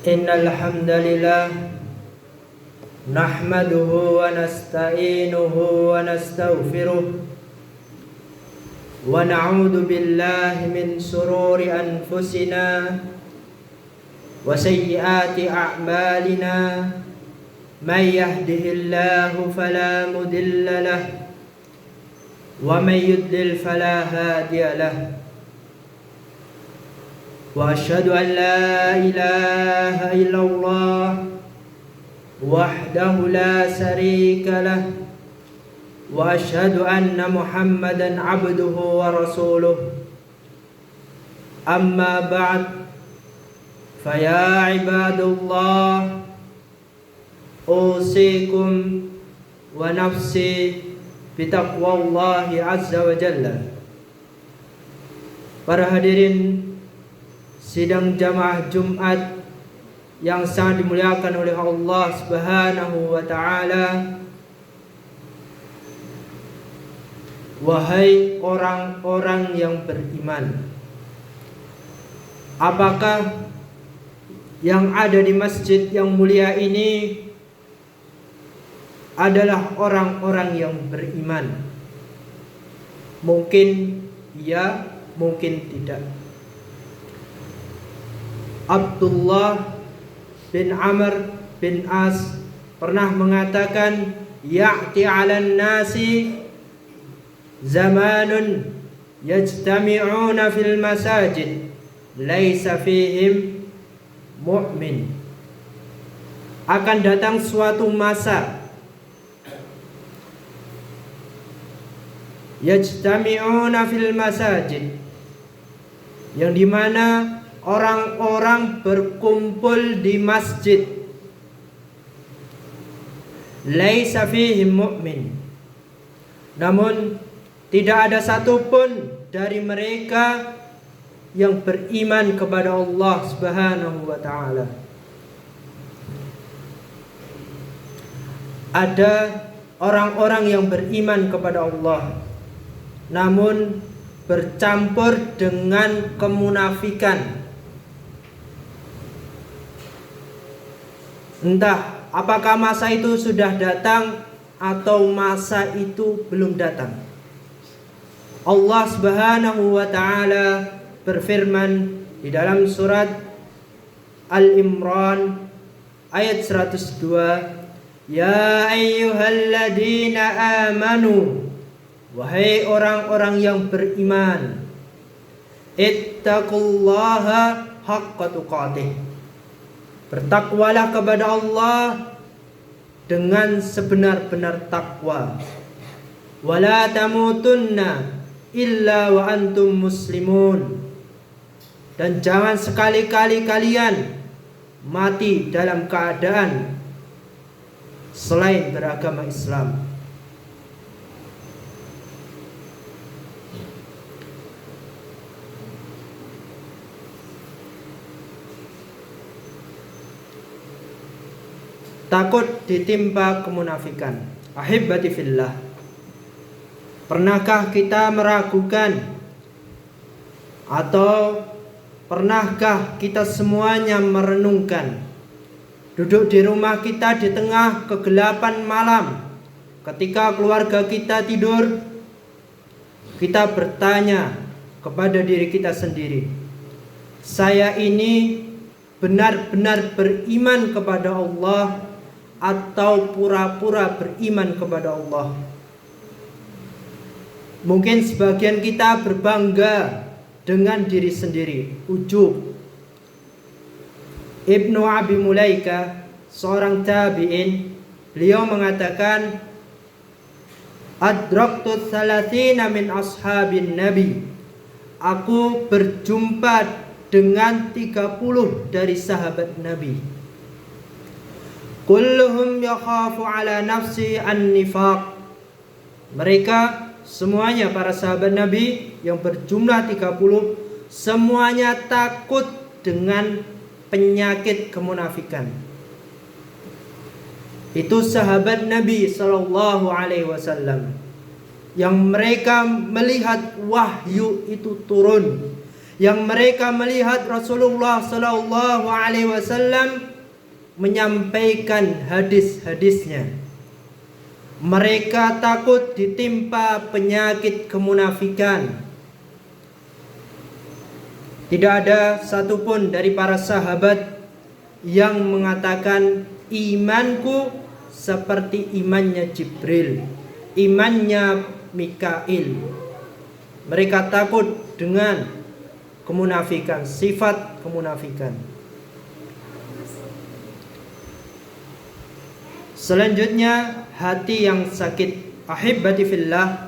Innal hamdalillah nahmaduhu wa nasta'inuhu wa nastaghfiruh wa na'udzu billahi min shururi anfusina wa sayyiati a'malina may yahdihillahu fala mudilla lahu wa may yudlil fala hadiya lahu. Wa asyhadu an la ilaha illallah wahdahu la syarika lah wa asyhadu anna Muhammadan abduhu wa rasuluh. Amma ba'd, fa ya ibadallah, usikum wa nafsi bitaqwallahi azza wa jalla. Para hadirin sidang jamaah Jumat yang sangat dimuliakan oleh Allah Subhanahu wa ta'ala. Wahai orang-orang yang beriman, apakah yang ada di masjid yang mulia ini adalah orang-orang yang beriman? Mungkin ya, mungkin tidak. Abdullah bin Amr bin As pernah mengatakan, ya'ti 'alan nasi zamanun yajtami'una fil masajid laisa fihim mu'min. Akan datang suatu masa yajtami'una fil masajid, yang dimana orang-orang berkumpul di masjid, laisa fihim mu'min, namun tidak ada satupun dari mereka yang beriman kepada Allah Subhanahu wa ta'ala. Ada orang-orang yang beriman kepada Allah, namun bercampur dengan kemunafikan. Entah apakah masa itu sudah datang atau masa itu belum datang. Allah Subhanahu wa ta'ala berfirman di dalam surat Al-Imran ayat 102, ya ayyuhalladzina amanu, wahai orang-orang yang beriman, ittaqullaha haqqa tuqatih, bertakwalah kepada Allah dengan sebenar-benar takwa. Wala tamutunna illa wa antum muslimun, dan jangan sekali-kali kalian mati dalam keadaan selain beragama Islam. Takut ditimpa kemunafikan. Ahibbati fillah, pernahkah kita meragukan, atau pernahkah kita semuanya merenungkan, duduk di rumah kita di tengah kegelapan malam, ketika keluarga kita tidur, kita bertanya kepada diri kita sendiri, saya ini benar-benar beriman kepada Allah atau pura-pura beriman kepada Allah? Mungkin sebagian kita berbangga dengan diri sendiri, ujub. Ibnu Abi Mulaika, seorang tabi'in, beliau mengatakan, adraktu thalathina min ashabin nabi, aku berjumpa dengan 30 dari sahabat Nabi. Kulluhum yakhafu ala nafsi an-nifaq, mereka semuanya, para sahabat Nabi yang berjumlah 30, semuanya takut dengan penyakit kemunafikan. Itu sahabat Nabi Sallallahu Alaihi Wasallam yang mereka melihat wahyu itu turun yang mereka melihat Rasulullah Sallallahu Alaihi Wasallam menyampaikan hadis-hadisnya. Mereka takut ditimpa penyakit kemunafikan. Tidak ada satupun dari para sahabat yang mengatakan imanku seperti imannya Jibril, imannya Mikail. Mereka takut dengan kemunafikan, sifat kemunafikan. Selanjutnya, hati yang sakit. Ahibbati fillah,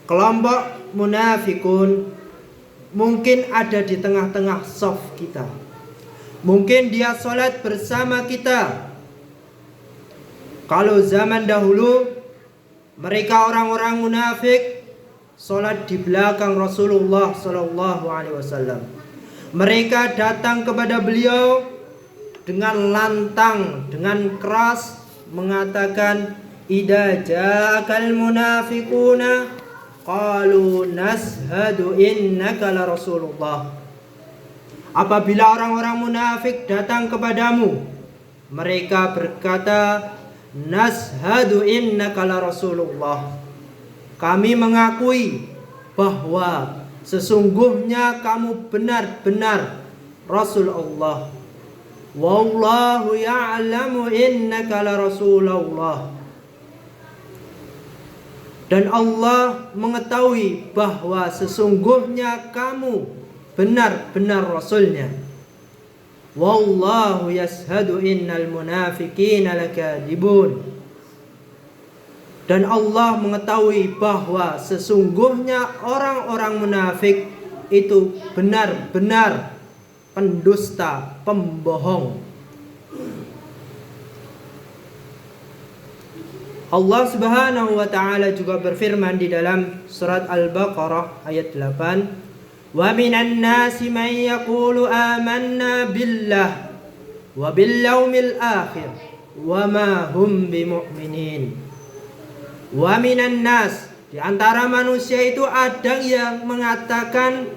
kelompok munafikun mungkin ada di tengah-tengah shaf kita. Mungkin dia sholat bersama kita. Kalau zaman dahulu, mereka orang-orang munafik sholat di belakang Rasulullah Sallallahu Alaihi Wasallam. Mereka datang kepada beliau dengan lantang, dengan keras mengatakan, "Idza ja'akal munafiquna qalu nashhadu innaka la Rasulullah." Apabila orang-orang munafik datang kepadamu, mereka berkata, "Nashhadu innaka la Rasulullah." Kami mengakui bahwa sesungguhnya kamu benar-benar Rasul Allah. Wallahu ya'lamu innaka la Rasulullah. Dan Allah mengetahui bahwa sesungguhnya kamu benar-benar Rasulnya. Wallahu yashhadu innal munafiqina lakadibun. Dan Allah mengetahui bahwa sesungguhnya orang-orang munafik itu benar-benar pendusta, pembohong. Allah Subhanahu wa taala juga berfirman di dalam surat Al-Baqarah ayat 8, "Wa minan nasi man yaqulu amanna billah wa bil yaumil akhir wa ma hum bimu'minin." Wa minan nas, di antara manusia itu ada yang mengatakan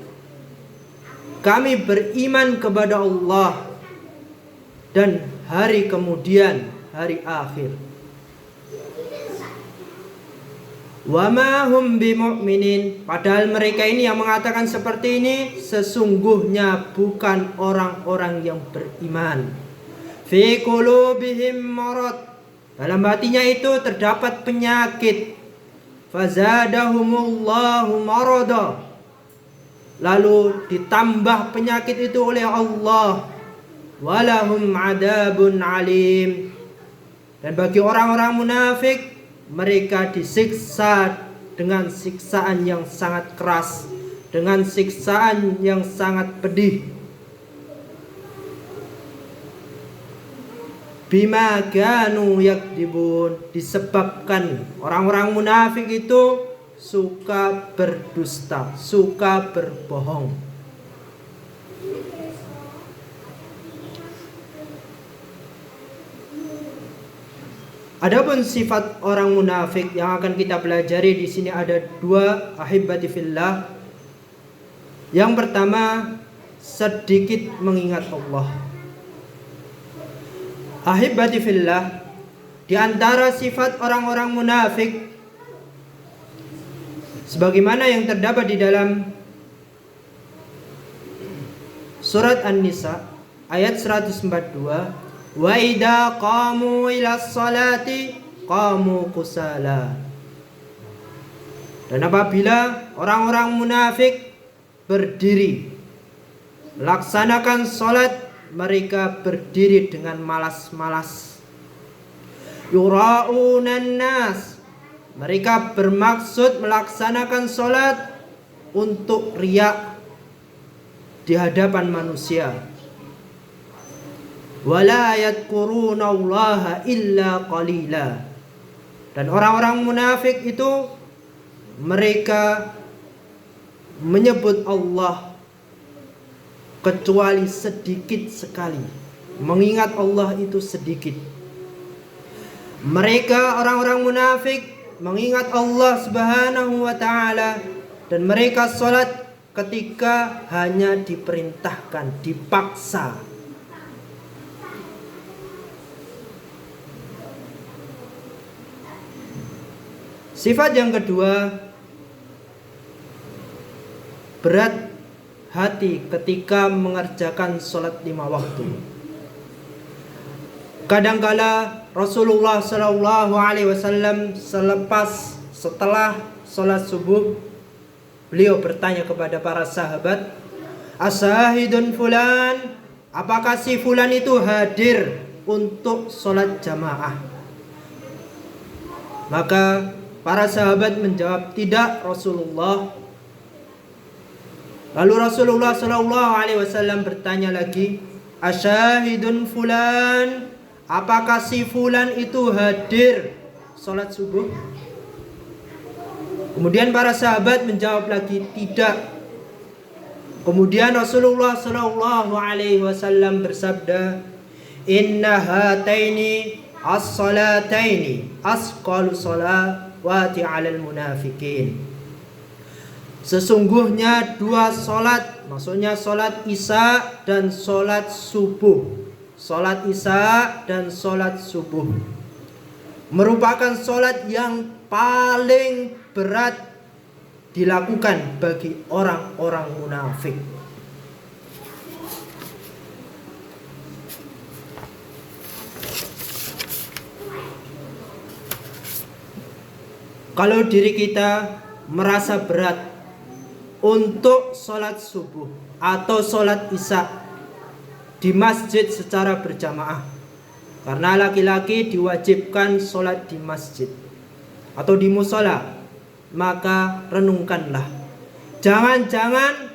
kami beriman kepada Allah dan hari kemudian, hari akhir. Wa ma hum bimu'minin, padahal mereka ini yang mengatakan seperti ini sesungguhnya bukan orang-orang yang beriman. Fi qulubihim marad, dalam hatinya itu terdapat penyakit. Fazadahumullahu marada, lalu ditambah penyakit itu oleh Allah. Walahum adabun alim, dan bagi orang-orang munafik, mereka disiksa dengan siksaan yang sangat keras, dengan siksaan yang sangat pedih. Bima kanu yakdibun, disebabkan orang-orang munafik itu suka berdusta, suka berbohong. Adapun sifat orang munafik yang akan kita pelajari di sini ada dua, ahibbati fillah. Yang pertama, sedikit mengingat Allah. Ahibbati fillah, di antara sifat orang-orang munafik sebagaimana yang terdapat di dalam surat An-Nisa ayat 142, wa idza qamu ila sholati qamu kusala. Dan apabila orang-orang munafik berdiri melaksanakan sholat, mereka berdiri dengan malas-malas. Yura'unan nas, mereka bermaksud melaksanakan sholat untuk riya di hadapan manusia. Wala yadhkurunallaha illa qalila, dan orang-orang munafik itu mereka menyebut Allah kecuali sedikit sekali. Mengingat Allah itu sedikit. Mereka orang-orang munafik mengingat Allah Subhanahu wa ta'ala, dan mereka sholat ketika hanya diperintahkan, dipaksa. Sifat yang kedua, berat hati ketika mengerjakan sholat 5 waktu. Kadangkala Rasulullah SAW setelah sholat subuh, beliau bertanya kepada para sahabat, "Asahidun fulan, apakah si fulan itu hadir untuk sholat jamaah?" Maka para sahabat menjawab, "Tidak, Rasulullah." Lalu Rasulullah SAW bertanya lagi, "Asyahidun fulan, apakah si fulan itu hadir sholat subuh?" Kemudian para sahabat menjawab lagi, "Tidak." Kemudian Rasulullah SAW bersabda, "Inna hataini as-salataini asqalu salawati 'alal munafiqin." Sesungguhnya 2 solat, maksudnya solat isya dan solat subuh, solat isya dan solat subuh, merupakan solat yang paling berat dilakukan bagi orang-orang munafik. Kalau diri kita merasa berat untuk sholat subuh atau sholat isya di masjid secara berjamaah, karena laki-laki diwajibkan sholat di masjid atau di musola, maka renungkanlah, jangan-jangan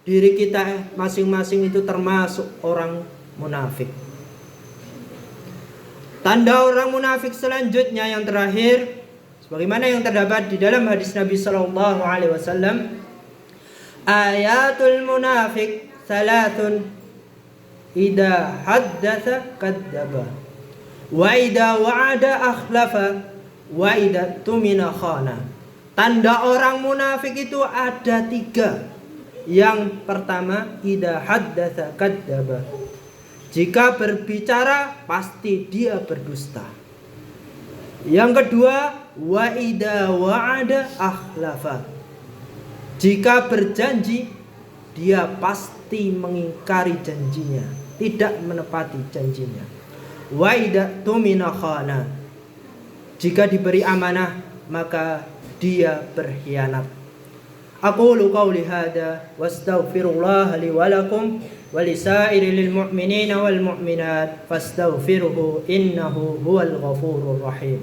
diri kita masing-masing itu termasuk orang munafik. Tanda orang munafik selanjutnya yang terakhir, sebagaimana yang terdapat di dalam hadis Nabi SAW, ayatul munafik salatun, idza haddatsa kadzdzaba, wa idza wa'ada akhlafa, wa idza tumina khana. Tanda orang munafik itu ada 3. Yang pertama, idza haddatsa kadzdzaba, jika berbicara pasti dia berdusta. Yang kedua, wa idza wa'ada akhlafa, jika berjanji dia pasti mengingkari janjinya, tidak menepati janjinya. Wa idza tumina khana, jika diberi amanah maka dia berkhianat. Aqulu qawli hadza wastaghfirullah li wa lakum wa lisairil mu'minina wal mu'minat fastaghfiruhu innahu huwal ghafurur rahim.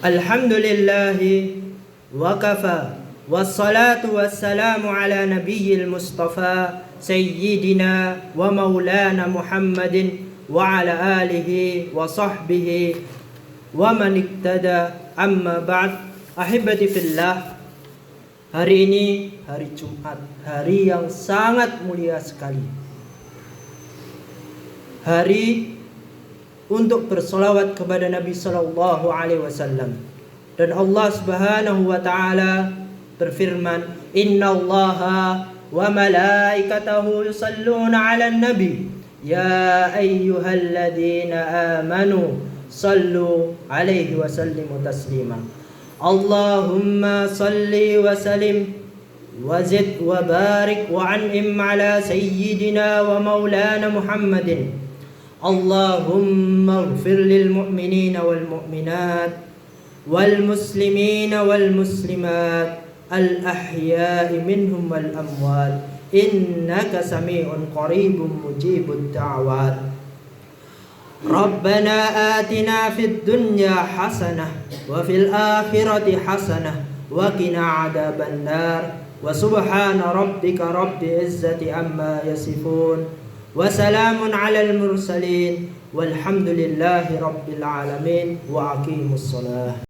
Alhamdulillahi wa kafa, wassalatu wassalamu ala nabiyil mustafa sayyidina wa maulana Muhammadin wa ala alihi wa sahbihi wa man iktada, amma ba'd. Ahibati fillah, hari ini hari Jumat, hari yang sangat mulia sekali, hari untuk bersolawat kepada Nabi SAW. Dan Allah Subhanahu wa Ta'ala berfirman, "Innallaha wa malaikatahu yusalluna 'alan nabi, ya ayyuhalladzina amanu sallu 'alaihi wa sallimu taslima." Allahumma salli wa sallim wa zid wa barik wa an'im 'ala sayyidina wa maulana Muhammadin. Allahumma ighfir lil mu'minina wal mu'minat wal muslimina wal muslimat al ahya'i minhum wal amwat innaka sami'un qaribun mujibud da'wat. Rabbana atina fid dunya hasanah wa fil akhirati hasanah wa qina adzaban nar. Wa subhana rabbika rabbil izzati amma yasifun. وسلام على المرسلين والحمد لله رب العالمين وأقيموا الصلاة.